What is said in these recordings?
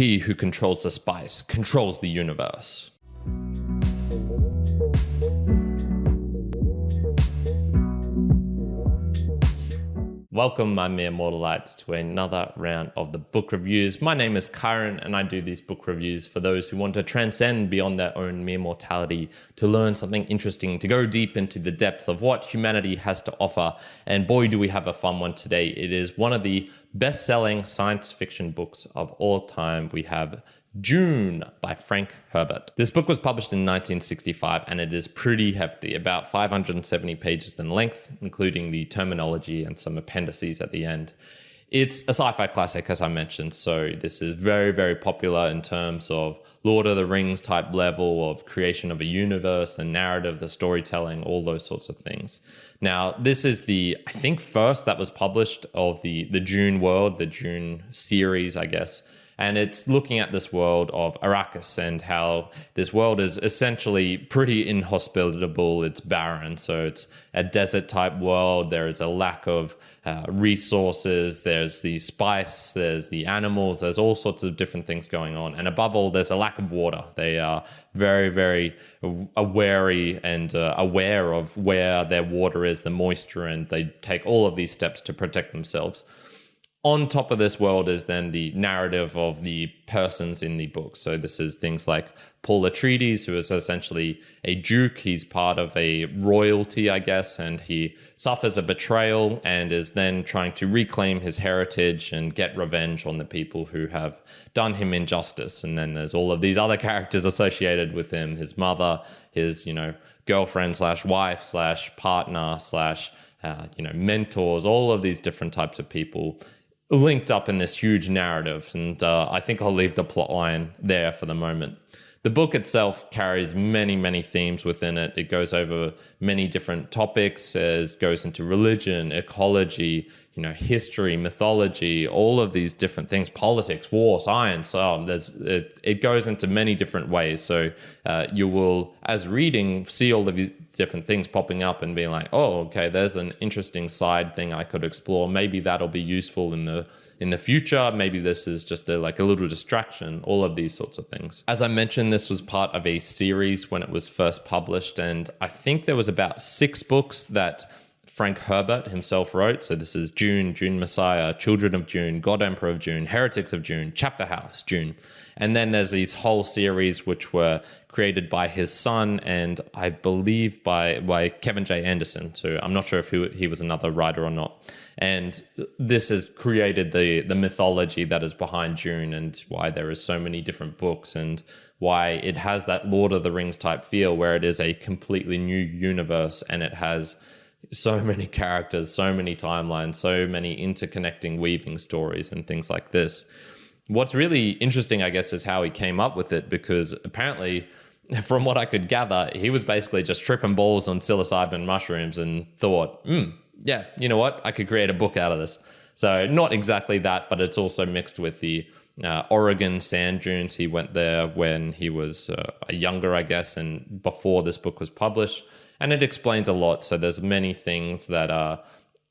He who controls the spice controls the universe. Welcome, my mere mortalites, to another round of the book reviews. My name is Kyrin, and I do these book reviews for those who want to transcend beyond their own mere mortality, to learn something interesting, to go deep into the depths of what humanity has to offer. And boy, do we have a fun one today. It is one of the best-selling science fiction books of all time. We have Dune by Frank Herbert. This book was published in 1965 and it is pretty hefty, about 570 pages in length, including the terminology and some appendices at the end. It's a sci-fi classic, as I mentioned, so this is very, very popular in terms of Lord of the Rings type level of creation of a universe, the narrative, the storytelling, all those sorts of things. Now, this is the, I think, first that was published of the Dune world, the Dune series, I guess. And it's looking at this world of Arrakis and how this world is essentially pretty inhospitable. It's barren, so it's a desert type world. There is a lack of resources. There's the spice, there's the animals, there's all sorts of different things going on. And above all, there's a lack of water. They are very, very wary and aware of where their water is, the moisture, and they take all of these steps to protect themselves. On top of this world is then the narrative of the persons in the book. So this is things like Paul Atreides, who is essentially a duke. He's part of a royalty, I guess, and he suffers a betrayal and is then trying to reclaim his heritage and get revenge on the people who have done him injustice. And then there's all of these other characters associated with him, his mother, his, girlfriend / wife / partner / mentors, all of these different types of people linked up in this huge narrative. And I think I'll leave the plot line there for the moment. The book itself carries many, many themes within it. It goes over many different topics, goes into religion, ecology, history, mythology, all of these different things, politics, war, science. It goes into many different ways. So you will, as reading, see all of these different things popping up and being like, oh, okay, there's an interesting side thing I could explore. Maybe that'll be useful in the future. Maybe this is just a little distraction, all of these sorts of things. As I mentioned, this was part of a series when it was first published, and I think there was about 6 books that Frank Herbert himself wrote. So this is Dune, Dune Messiah, Children of Dune, God Emperor of Dune, Heretics of Dune, Chapter House, Dune. And then there's these whole series which were created by his son and I believe by Kevin J. Anderson. So I'm not sure if he was another writer or not. And this has created the mythology that is behind Dune and why there is so many different books and why it has that Lord of the Rings type feel where it is a completely new universe and it has so many characters, so many timelines, so many interconnecting, weaving stories and things like this. What's really interesting, I guess, is how he came up with it, because apparently, from what I could gather, he was basically just tripping balls on psilocybin mushrooms and thought, yeah, you know what? I could create a book out of this. So not exactly that, but it's also mixed with the Oregon sand dunes. He went there when he was younger, I guess, and before this book was published. And it explains a lot. So there's many things that are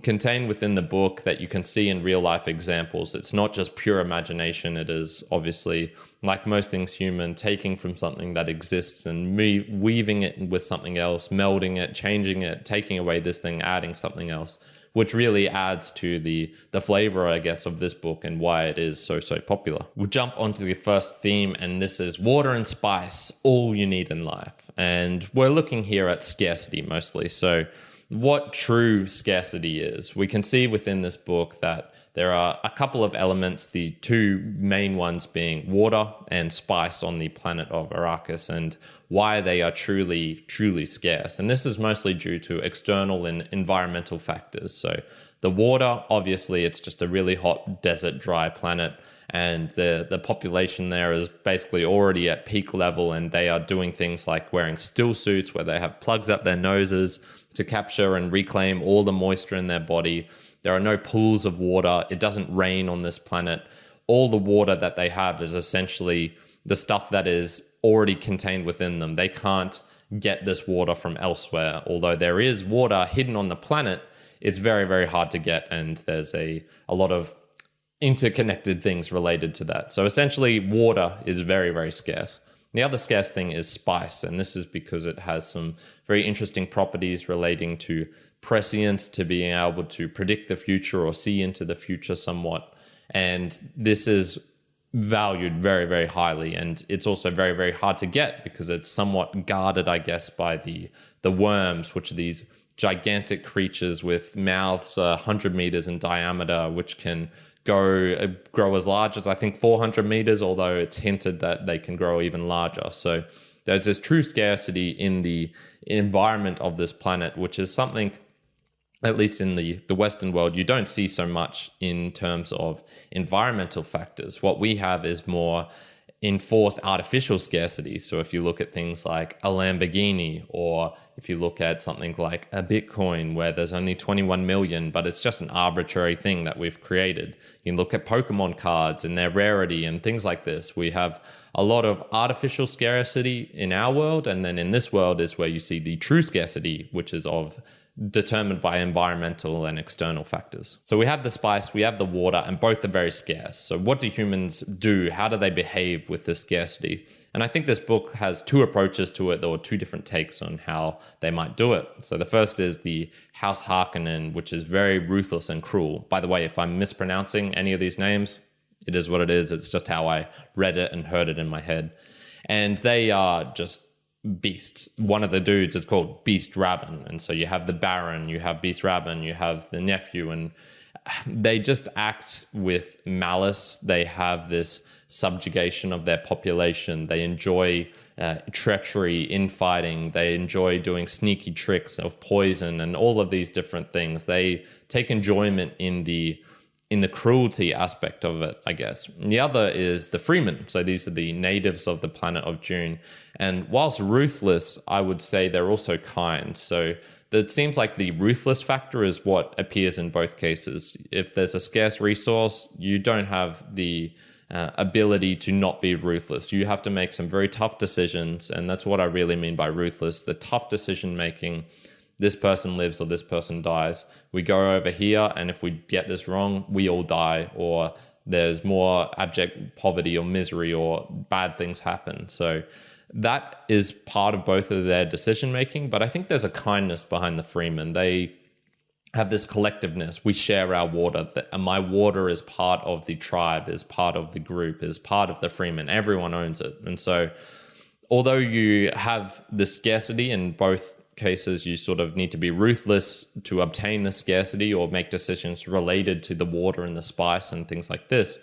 contained within the book that you can see in real life examples. It's not just pure imagination. It is obviously, like most things human, taking from something that exists and weaving it with something else, melding it, changing it, taking away this thing, adding something else, which really adds to the flavor, I guess, of this book and why it is so popular. We'll jump onto the first theme, and this is water and spice, all you need in life. And we're looking here at scarcity mostly. So what true scarcity is. We can see within this book that there are a couple of elements, the 2 main ones being water and spice on the planet of Arrakis, and why they are truly scarce. And this is mostly due to external and environmental factors. So the water, obviously, it's just a really hot desert, dry planet, and the population there is basically already at peak level, and they are doing things like wearing still suits where they have plugs up their noses to capture and reclaim all the moisture in their body. There are no pools of water. It doesn't rain on this planet. All the water that they have is essentially the stuff that is already contained within them. They can't get this water from elsewhere. Although there is water hidden on the planet, it's very, very hard to get. And there's a lot of interconnected things related to that. So essentially, water is very, very scarce. The other scarce thing is spice, and this is because it has some very interesting properties relating to prescience, to being able to predict the future or see into the future somewhat. And this is valued very, very highly, and it's also very, very hard to get because it's somewhat guarded, I guess, by the worms, which are these gigantic creatures with mouths 100 meters in diameter, which can grow as large as I think 400 meters, although it's hinted that they can grow even larger. So there's this true scarcity in the environment of this planet, which is something, at least in the Western world, you don't see so much in terms of environmental factors. What we have is more enforced artificial scarcity. So if you look at things like a Lamborghini, or if you look at something like a Bitcoin where there's only 21 million, but it's just an arbitrary thing that we've created. You can look at Pokemon cards and their rarity and things like this. We have a lot of artificial scarcity in our world, and then in this world is where you see the true scarcity, which is determined by environmental and external factors. So we have the spice, we have the water, and both are very scarce. So what do humans do? How do they behave with this scarcity? And I think this book has two approaches to it, or two different takes on how they might do it. So the first is the House Harkonnen, which is very ruthless and cruel. By the way, if I'm mispronouncing any of these names, it is what it is. It's just how I read it and heard it in my head. And they are just beasts. One of the dudes is called Beast Rabban, and so you have the Baron, you have Beast Rabban, you have the nephew, and they just act with malice. They have this subjugation of their population. They enjoy treachery, infighting. They enjoy doing sneaky tricks of poison and all of these different things. They take enjoyment in the cruelty aspect of it, I guess. And the other is the Freemen. So these are the natives of the planet of Dune. And whilst ruthless, I would say they're also kind. So it seems like the ruthless factor is what appears in both cases. If there's a scarce resource, you don't have the ability to not be ruthless. You have to make some very tough decisions. And that's what I really mean by ruthless, the tough decision making. This person lives or this person dies. We go over here, and if we get this wrong, we all die, or there's more abject poverty or misery, or bad things happen. So that is part of both of their decision making, but I think there's a kindness behind the Freemen. They have this collectiveness. We share our water. My water is part of the tribe, is part of the group, is part of the Freemen. Everyone owns it. And so although you have the scarcity in both cases, you sort of need to be ruthless to obtain the scarcity or make decisions related to the water and the spice and things like this.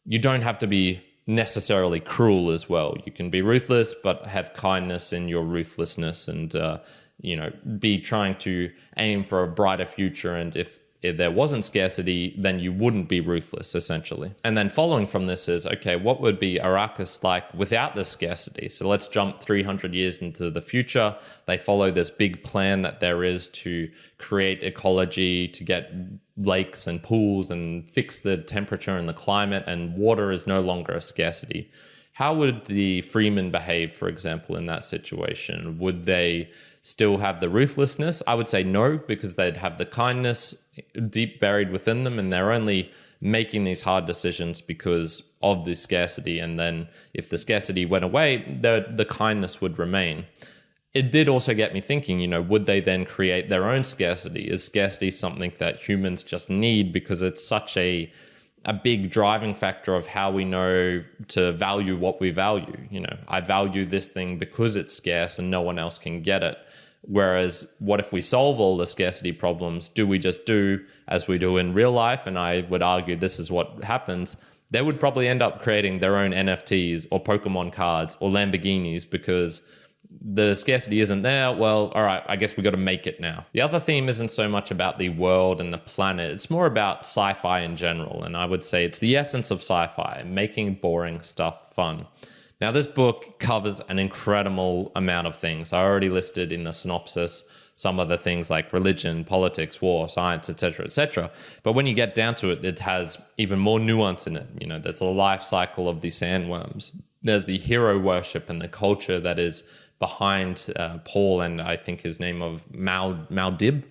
You don't have to be necessarily cruel as well. You can be ruthless, but have kindness in your ruthlessness, and be trying to aim for a brighter future. And if there wasn't scarcity, then you wouldn't be ruthless, essentially. And then following from this is, okay, what would be Arrakis like without this scarcity? So let's jump 300 years into the future. They follow this big plan that there is to create ecology, to get lakes and pools and fix the temperature and the climate, and water is no longer a scarcity. How would the Freemen behave, for example, in that situation? Would they still have the ruthlessness? I would say no, because they'd have the kindness deep buried within them, and they're only making these hard decisions because of the scarcity. And then if the scarcity went away, the kindness would remain. It did also get me thinking, would they then create their own scarcity? Is scarcity something that humans just need because it's such a big driving factor of how we know to value what we value? I value this thing because it's scarce and no one else can get it. Whereas what if we solve all the scarcity problems? Do we just do as we do in real life? And I would argue this is what happens. They would probably end up creating their own NFTs or Pokemon cards or Lamborghinis because the scarcity isn't there. Well, all right, I guess we got to make it now. The other theme isn't so much about the world and the planet. It's more about sci-fi in general. And I would say it's the essence of sci-fi, making boring stuff fun. Now, this book covers an incredible amount of things. I already listed in the synopsis some of the things like religion, politics, war, science, etc., etc. But when you get down to it, it has even more nuance in it. There's a life cycle of the sandworms. There's the hero worship and the culture that is behind Paul and I think his name of Maudib.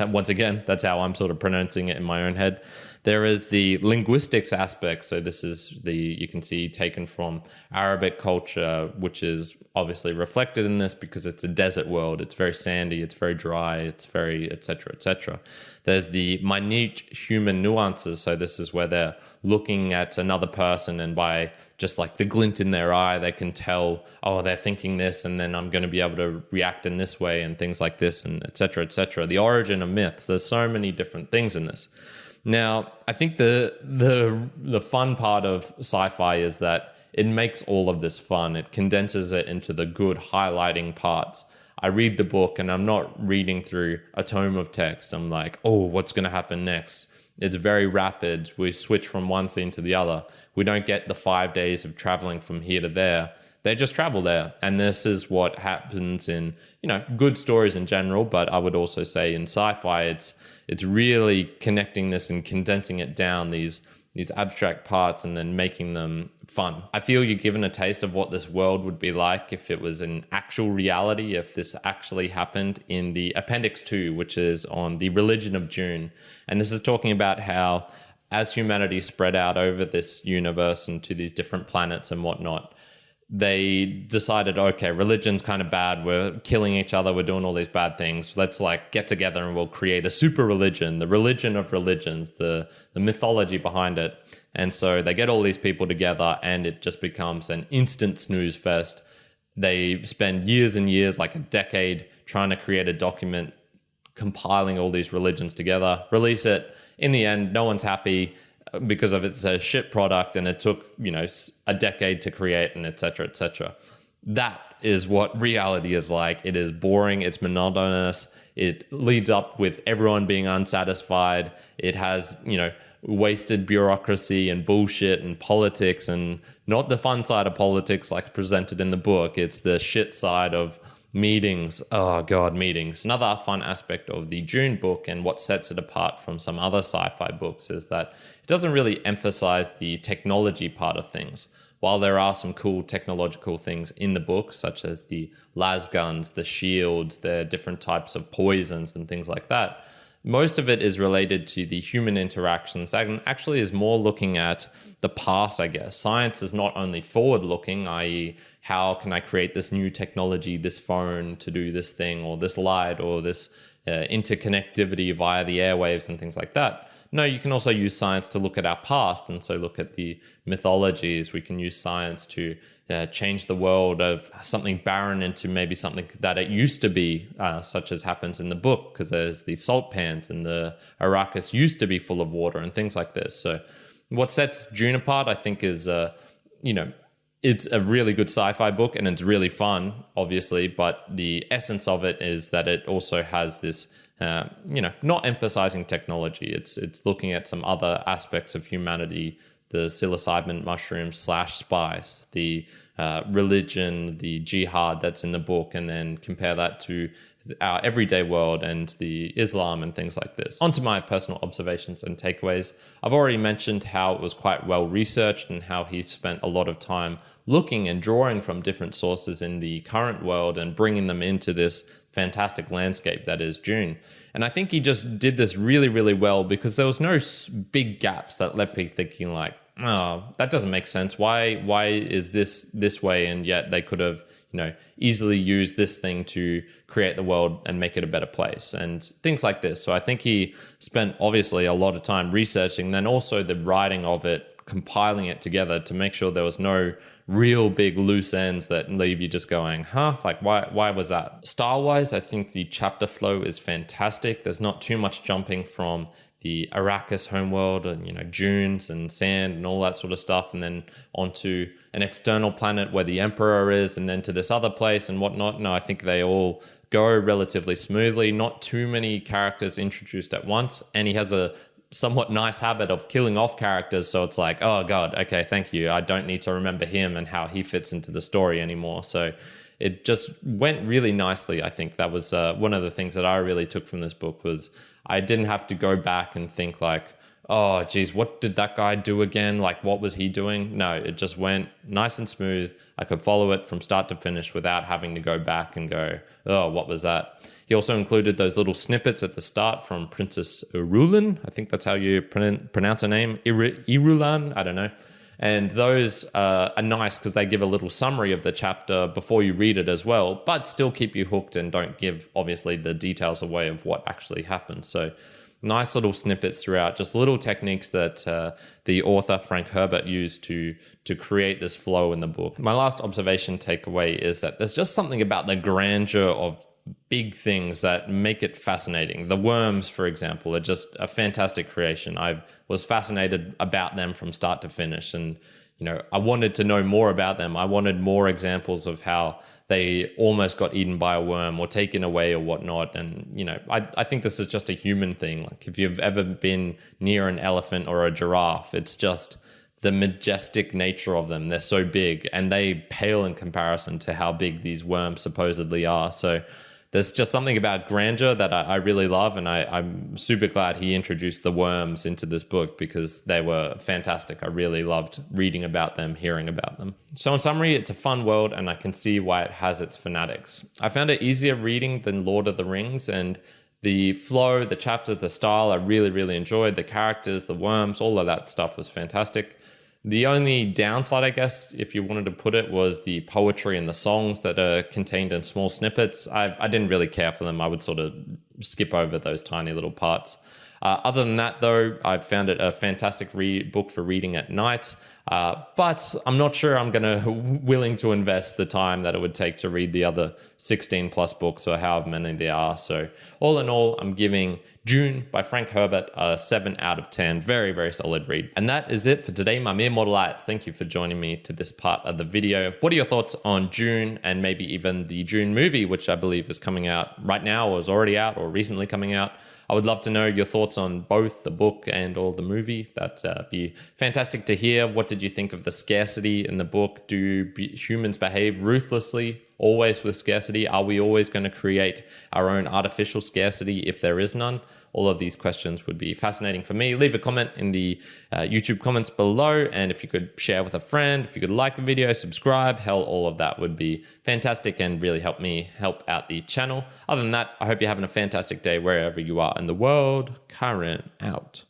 Once again, that's how I'm sort of pronouncing it in my own head. There is the linguistics aspect. So this is you can see taken from Arabic culture, which is obviously reflected in this because it's a desert world. It's very sandy, it's very dry, it's very et cetera, et cetera. There's the minute human nuances. So this is where they're looking at another person, and by just like the glint in their eye, they can tell, oh, they're thinking this, and then I'm going to be able to react in this way, and things like this, and et cetera, et cetera. The origin of myths. There's so many different things in this. Now, I think the fun part of sci-fi is that it makes all of this fun. It condenses it into the good highlighting parts. I read the book and I'm not reading through a tome of text. I'm like, oh, what's going to happen next? It's very rapid. We switch from one scene to the other. We don't get the 5 days of traveling from here to there. They just travel there. And this is what happens in, good stories in general. But I would also say in sci-fi, it's really connecting this and condensing it down, these abstract parts, and then making them fun. I feel you're given a taste of what this world would be like if it was an actual reality, if this actually happened, in the Appendix 2, which is on the religion of Dune. And this is talking about how, as humanity spread out over this universe and to these different planets and whatnot, they decided, okay, religion's kind of bad. We're killing each other. We're doing all these bad things. Let's get together and we'll create a super religion, the religion of religions, the mythology behind it. And so they get all these people together and it just becomes an instant snooze fest. They spend years and years, like a decade, trying to create a document, compiling all these religions together, release it. In the end, no one's happy because of it's a shit product, and it took, a decade to create, and et cetera, et cetera. That is what reality is like. It is boring. It's monotonous. It leads up with everyone being unsatisfied. It has, wasted bureaucracy and bullshit and politics, and not the fun side of politics like presented in the book. It's the shit side of meetings. Oh God, meetings. Another fun aspect of the Dune book, and what sets it apart from some other sci-fi books, is that it doesn't really emphasize the technology part of things. While there are some cool technological things in the book, such as the las guns, the shields, the different types of poisons and things like that, most of it is related to the human interactions and actually is more looking at the past, I guess. Science is not only forward-looking, i.e., how can I create this new technology, this phone to do this thing, or this light, or this interconnectivity via the airwaves and things like that. No, you can also use science to look at our past, and so look at the mythologies. We can use science to change the world of something barren into maybe something that it used to be, such as happens in the book, because there's the salt pans, and the Arrakis used to be full of water and things like this. So what sets Dune apart, I think, is, it's a really good sci-fi book, and it's really fun, obviously, but the essence of it is that it also has this, not emphasizing technology. It's looking at some other aspects of humanity, the psilocybin mushroom / spice, the religion, the jihad that's in the book, and then compare that to our everyday world and the Islam and things like this. Onto my personal observations and takeaways. I've already mentioned how it was quite well researched and how he spent a lot of time looking and drawing from different sources in the current world and bringing them into this fantastic landscape that is Dune. And I think he just did this really, really well, because there was no big gaps that left me thinking like, oh, that doesn't make sense. Why is this way? And yet they could have, easily used this thing to create the world and make it a better place and things like this. So I think he spent obviously a lot of time researching, then also the writing of it, compiling it together to make sure there was no real big loose ends that leave you just going, like why was that? Style-wise, I think the chapter flow is fantastic. There's not too much jumping from the Arrakis homeworld and, dunes and sand and all that sort of stuff, and then onto an external planet where the Emperor is, and then to this other place and whatnot. No, I think they all go relatively smoothly. Not too many characters introduced at once, and he has a somewhat nice habit of killing off characters, so it's like, oh God, okay, thank you. I don't need to remember him and how he fits into the story anymore. So it just went really nicely. I think that was one of the things that I really took from this book, was I didn't have to go back and think like, oh, geez, what did that guy do again? Like, what was he doing? No, it just went nice and smooth. I could follow it from start to finish without having to go back and go, oh, what was that? He also included those little snippets at the start from Princess Irulan. I think that's how you pronounce her name. Irulan? I don't know. And those are nice because they give a little summary of the chapter before you read it as well, but still keep you hooked and don't give, obviously, the details away of what actually happened. So nice little snippets throughout, just little techniques that the author, Frank Herbert, used to create this flow in the book. My last observation takeaway is that there's just something about the grandeur of big things that make it fascinating. The worms, for example, are just a fantastic creation. I was fascinated about them from start to finish, and I wanted to know more about them. I wanted more examples of how they almost got eaten by a worm or taken away or whatnot. And I think this is just a human thing. Like, if you've ever been near an elephant or a giraffe, it's just the majestic nature of them. They're so big, and they pale in comparison to how big these worms supposedly are. So there's just something about grandeur that I really love, and I'm super glad he introduced the worms into this book because they were fantastic. I really loved reading about them, hearing about them. So in summary, it's a fun world, and I can see why it has its fanatics. I found it easier reading than Lord of the Rings, and the flow, the chapters, the style, I really, really enjoyed. The characters, the worms, all of that stuff was fantastic. The only downside, I guess, if you wanted to put it, was the poetry and the songs that are contained in small snippets. I didn't really care for them. I would sort of skip over those tiny little parts. Other than that, though, I found it a fantastic book for reading at night. But I'm not sure I'm willing to invest the time that it would take to read the other 16 plus books or however many there are. So all in all, I'm giving Dune by Frank Herbert a 7 out of 10. Very, very solid read. And that is it for today, my mere mortalites. Thank you for joining me to this part of the video. What are your thoughts on Dune and maybe even the Dune movie, which I believe is coming out right now or is already out or recently coming out? I would love to know your thoughts on both the book and or the movie. That'd be fantastic to hear. What did you think of the scarcity in the book? Do humans behave ruthlessly always with scarcity? Are we always going to create our own artificial scarcity if there is none? All of these questions would be fascinating for me. Leave a comment in the YouTube comments below. And if you could share with a friend, if you could like the video, subscribe, hell, all of that would be fantastic and really help me help out the channel. Other than that, I hope you're having a fantastic day wherever you are in the world. Kyrin out.